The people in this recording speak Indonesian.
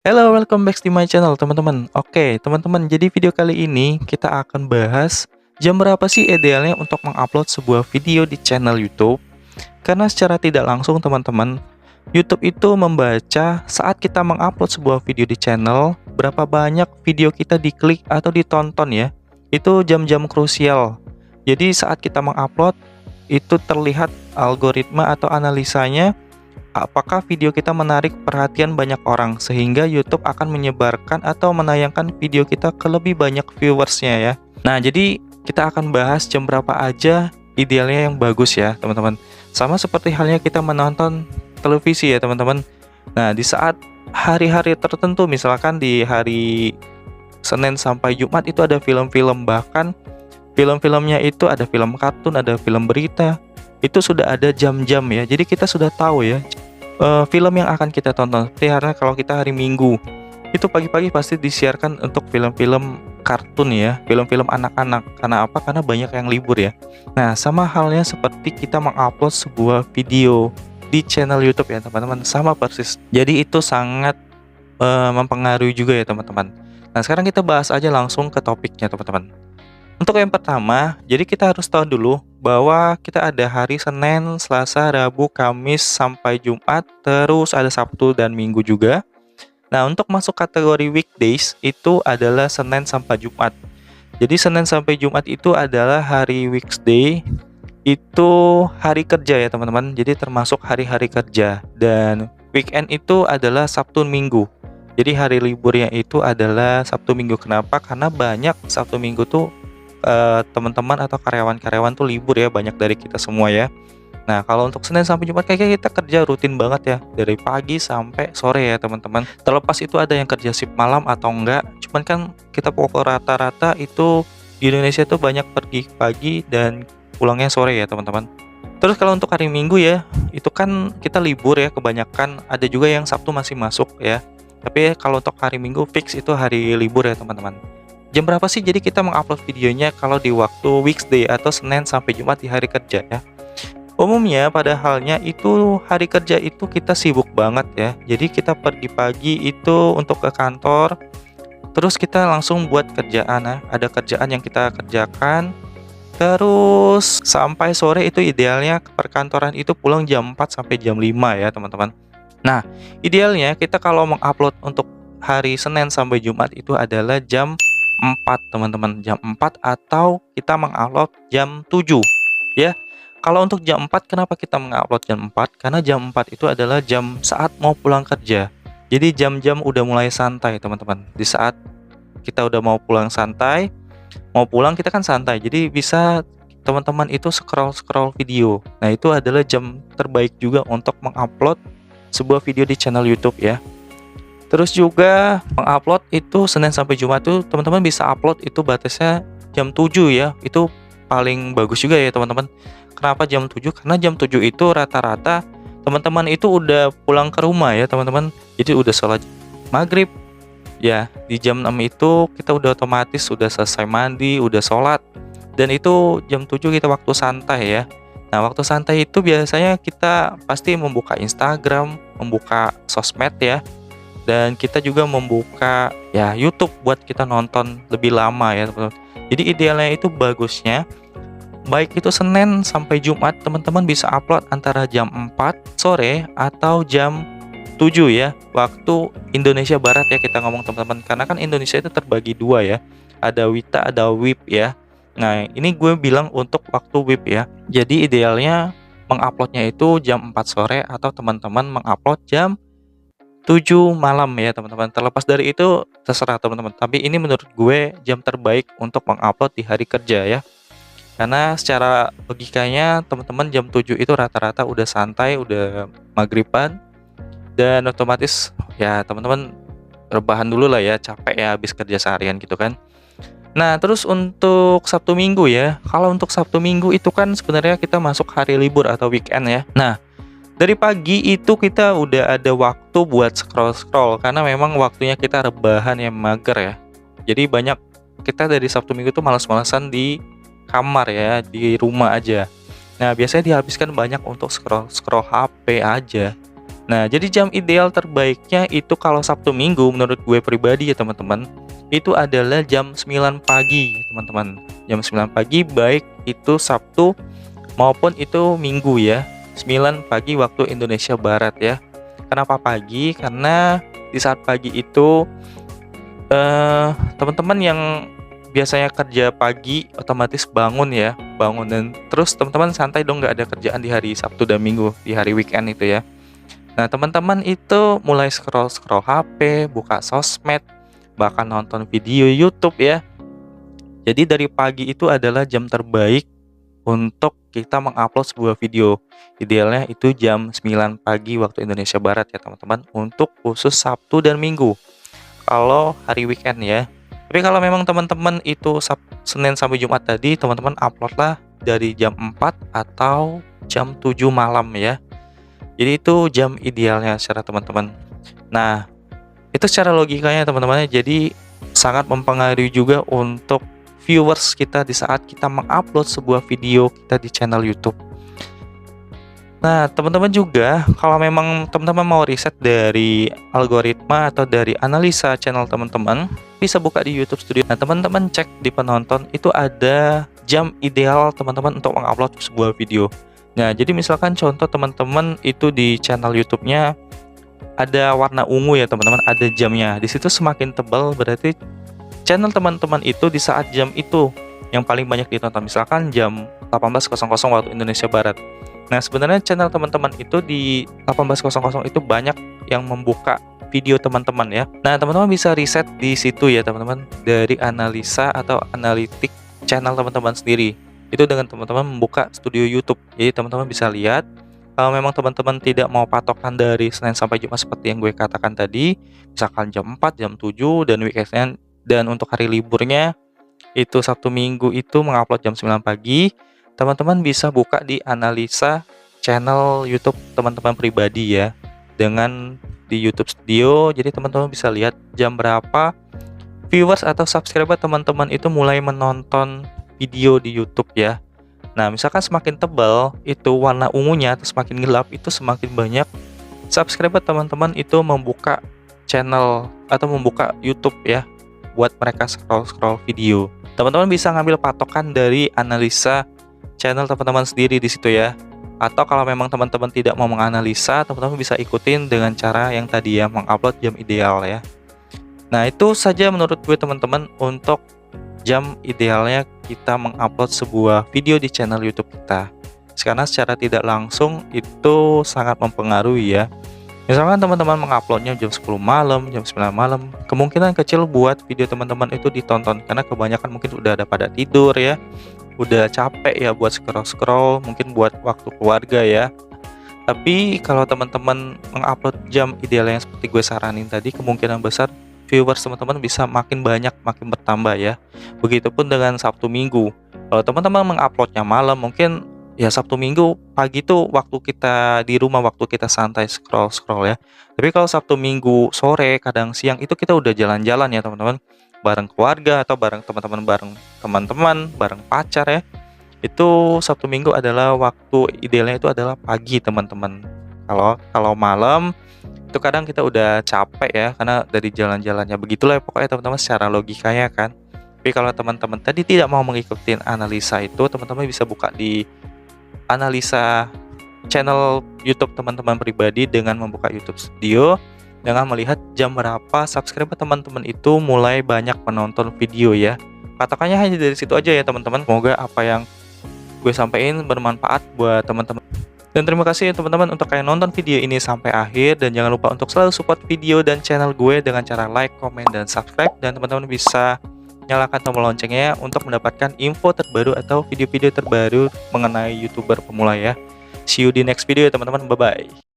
Hello, welcome back to my channel, teman-teman. Oke, teman-teman, jadi video kali ini kita akan bahas jam berapa sih idealnya untuk mengupload sebuah video di channel YouTube. Karena secara tidak langsung, teman-teman, YouTube itu membaca saat kita mengupload sebuah video di channel, berapa banyak video kita diklik atau ditonton ya. Itu jam-jam krusial. Jadi saat kita mengupload, itu terlihat algoritma atau analisanya apakah video kita menarik perhatian banyak orang, sehingga YouTube akan menyebarkan atau menayangkan video kita ke lebih banyak viewersnya ya. Nah, jadi kita akan bahas jam berapa aja idealnya yang bagus ya, teman-teman. Sama seperti halnya kita menonton televisi ya, teman-teman. Nah, di saat hari-hari tertentu, misalkan di hari Senin sampai Jumat itu ada film-film, bahkan film-filmnya itu ada film kartun, ada film berita, itu sudah ada jam-jam ya. Jadi kita sudah tahu ya film yang akan kita tonton. Seperti halnya kalau kita hari Minggu, itu pagi-pagi pasti disiarkan untuk film-film kartun ya, film-film anak-anak. Karena apa? Karena banyak yang libur ya. Nah, sama halnya seperti kita mengupload sebuah video di channel YouTube ya, teman-teman. Sama persis. Jadi itu sangat mempengaruhi juga ya, teman-teman. Nah, sekarang kita bahas aja langsung ke topiknya, teman-teman. Untuk yang pertama, jadi kita harus tahu dulu bahwa kita ada hari Senin, Selasa, Rabu, Kamis, sampai Jumat, terus ada Sabtu dan Minggu juga. Nah, untuk masuk kategori weekdays itu adalah Senin sampai Jumat. Jadi Senin sampai Jumat itu adalah hari weekday, itu hari kerja ya teman-teman. Jadi termasuk hari-hari kerja. Dan weekend itu adalah Sabtu Minggu. Jadi hari liburnya itu adalah Sabtu Minggu. Kenapa? Karena banyak Sabtu Minggu tuh teman-teman atau karyawan-karyawan tuh libur ya, banyak dari kita semua ya. Nah, kalau untuk Senin sampai Jumat kayaknya kita kerja rutin banget ya, dari pagi sampai sore ya teman-teman. Terlepas itu ada yang kerja shift malam atau enggak, cuman kan kita pokok rata-rata itu di Indonesia tuh banyak pergi pagi dan pulangnya sore ya teman-teman. Terus kalau untuk hari Minggu ya, itu kan kita libur ya kebanyakan, ada juga yang Sabtu masih masuk ya. Tapi kalau untuk hari Minggu fix itu hari libur ya teman-teman. Jam berapa sih jadi kita mengupload videonya kalau di waktu weekday atau Senin sampai Jumat di hari kerja ya? Umumnya pada halnya itu hari kerja itu kita sibuk banget ya. Jadi kita pergi pagi itu untuk ke kantor, terus kita langsung buat kerjaan ya. Ada kerjaan yang kita kerjakan, terus sampai sore itu idealnya ke perkantoran itu pulang jam 4 sampai jam 5 ya teman-teman. Nah, idealnya kita kalau mengupload untuk hari Senin sampai Jumat itu adalah jam 4 teman-teman, jam 4 atau kita mengupload jam 7 ya. Kalau untuk jam 4 kenapa kita mengupload jam 4? Karena jam 4 itu adalah jam saat mau pulang kerja. Jadi jam-jam udah mulai santai teman-teman. Di saat kita udah mau pulang santai, mau pulang kita kan santai. Jadi bisa teman-teman itu scroll-scroll video. Nah, itu adalah jam terbaik juga untuk mengupload sebuah video di channel YouTube ya. Terus juga mengupload itu Senin sampai Jumat tuh teman-teman bisa upload itu batasnya jam 7 ya. Itu paling bagus juga ya teman-teman. Kenapa jam 7? Karena jam 7 itu rata-rata teman-teman itu udah pulang ke rumah ya teman-teman. Jadi udah sholat maghrib ya. Di jam 6 itu kita udah otomatis udah selesai mandi, udah sholat. Dan itu jam 7 kita waktu santai ya. Nah, waktu santai itu biasanya kita pasti membuka Instagram, membuka sosmed ya, dan kita juga membuka ya YouTube buat kita nonton lebih lama ya teman-teman. Jadi idealnya itu bagusnya baik itu Senin sampai Jumat teman-teman bisa upload antara jam 4 sore atau jam 7 ya waktu Indonesia Barat ya kita ngomong teman-teman, karena kan Indonesia itu terbagi dua ya, ada WITA ada WIB ya. Nah, ini gue bilang untuk waktu WIB ya. Jadi idealnya menguploadnya itu jam 4 sore atau teman-teman mengupload jam 7 malam ya teman-teman. Terlepas dari itu terserah teman-teman. Tapi ini menurut gue jam terbaik untuk mengupload di hari kerja ya. Karena secara logikanya teman-teman jam 7 itu rata-rata udah santai, udah maghriban, dan otomatis ya teman-teman rebahan dulu lah ya, capek ya habis kerja seharian gitu kan. Nah, terus untuk Sabtu Minggu ya. Kalau untuk Sabtu Minggu itu kan sebenarnya kita masuk hari libur atau weekend ya. Nah, dari pagi itu kita udah ada waktu buat scroll-scroll karena memang waktunya kita rebahan yang mager ya. Jadi banyak kita dari Sabtu Minggu tuh malas-malasan di kamar ya, di rumah aja. Nah, biasanya dihabiskan banyak untuk scroll-scroll HP aja. Nah, jadi jam ideal terbaiknya itu kalau Sabtu Minggu menurut gue pribadi ya teman-teman, itu adalah jam 9 pagi teman-teman. Jam 9 pagi baik itu Sabtu maupun itu Minggu ya. 9 pagi waktu Indonesia Barat ya. Kenapa pagi? Karena di saat pagi itu teman-teman yang biasanya kerja pagi otomatis bangun ya, bangun dan terus teman-teman santai dong, nggak ada kerjaan di hari Sabtu dan Minggu, di hari weekend itu ya. Nah, teman-teman itu mulai scroll-scroll HP, buka sosmed, bahkan nonton video YouTube ya. Jadi dari pagi itu adalah jam terbaik untuk kita mengupload sebuah video. Idealnya itu jam 9 pagi waktu Indonesia Barat ya teman-teman, untuk khusus Sabtu dan Minggu. Kalau hari weekend ya. Tapi kalau memang teman-teman itu Senin sampai Jumat tadi, teman-teman uploadlah dari jam 4 atau jam 7 malam ya. Jadi itu jam idealnya secara teman-teman. Nah, itu secara logikanya teman-teman. Jadi sangat mempengaruhi juga untuk viewers kita di saat kita mengupload sebuah video kita di channel YouTube. Nah, teman-teman juga kalau memang teman-teman mau riset dari algoritma atau dari analisa channel teman-teman, bisa buka di YouTube Studio. Nah, teman-teman cek di penonton itu ada jam ideal teman-teman untuk mengupload sebuah video. Nah, jadi misalkan contoh teman-teman itu di channel YouTube-nya ada warna ungu ya teman-teman, ada jamnya. Di situ semakin tebal berarti channel teman-teman itu di saat jam itu yang paling banyak ditonton. Misalkan jam 18.00 waktu Indonesia Barat. Nah, sebenarnya channel teman-teman itu di 18.00 itu banyak yang membuka video teman-teman ya. Nah, teman-teman bisa riset di situ ya teman-teman, dari analisa atau analitik channel teman-teman sendiri. Itu dengan teman-teman membuka studio YouTube. Jadi teman-teman bisa lihat, kalau memang teman-teman tidak mau patokan dari Senin sampai Jumat seperti yang gue katakan tadi, misalkan jam 4, jam 7 dan weekend, dan untuk hari liburnya itu Sabtu Minggu itu mengupload jam 9 pagi, teman-teman bisa buka di analisa channel YouTube teman-teman pribadi ya, dengan di YouTube Studio. Jadi teman-teman bisa lihat jam berapa viewers atau subscriber teman-teman itu mulai menonton video di YouTube ya. Nah, misalkan semakin tebal itu warna ungunya atau semakin gelap itu semakin banyak subscriber teman-teman itu membuka channel atau membuka YouTube ya, buat mereka scroll-scroll video. Teman-teman bisa ngambil patokan dari analisa channel teman-teman sendiri di situ ya. Atau kalau memang teman-teman tidak mau menganalisa, teman-teman bisa ikutin dengan cara yang tadi ya, mengupload jam ideal ya. Nah, itu saja menurut gue teman-teman untuk jam idealnya kita mengupload sebuah video di channel YouTube kita. Karena secara tidak langsung itu sangat mempengaruhi ya. Misalkan teman-teman menguploadnya jam 10 malam, jam 9 malam, kemungkinan kecil buat video teman-teman itu ditonton karena kebanyakan mungkin udah ada pada tidur ya, udah capek ya buat scroll-scroll, mungkin buat waktu keluarga ya. Tapi kalau teman-teman mengupload jam idealnya seperti gue saranin tadi, kemungkinan besar viewers teman-teman bisa makin banyak, makin bertambah ya. Begitupun dengan Sabtu Minggu. Kalau teman-teman menguploadnya malam, mungkin ya Sabtu Minggu pagi tuh waktu kita di rumah, waktu kita santai scroll-scroll ya. Tapi kalau Sabtu Minggu sore, kadang siang itu kita udah jalan-jalan ya teman-teman, bareng keluarga atau bareng teman-teman, bareng pacar ya. Itu Sabtu Minggu adalah waktu idealnya itu adalah pagi teman-teman. Kalau malam itu kadang kita udah capek ya karena dari jalan-jalannya. Begitulah ya pokoknya teman-teman secara logikanya kan. Tapi kalau teman-teman tadi tidak mau mengikuti analisa itu, teman-teman bisa buka di analisa channel YouTube teman-teman pribadi dengan membuka YouTube Studio, dengan melihat jam berapa subscriber teman-teman itu mulai banyak menonton video ya. Patokannya hanya dari situ aja ya teman-teman. Semoga apa yang gue sampaikan bermanfaat buat teman-teman. Dan terima kasih ya teman-teman untuk kalian nonton video ini sampai akhir. Dan jangan lupa untuk selalu support video dan channel gue dengan cara like, komen, dan subscribe. Dan teman-teman bisa nyalakan tombol loncengnya untuk mendapatkan info terbaru atau video-video terbaru mengenai YouTuber pemula ya. See you di next video ya teman-teman, bye-bye.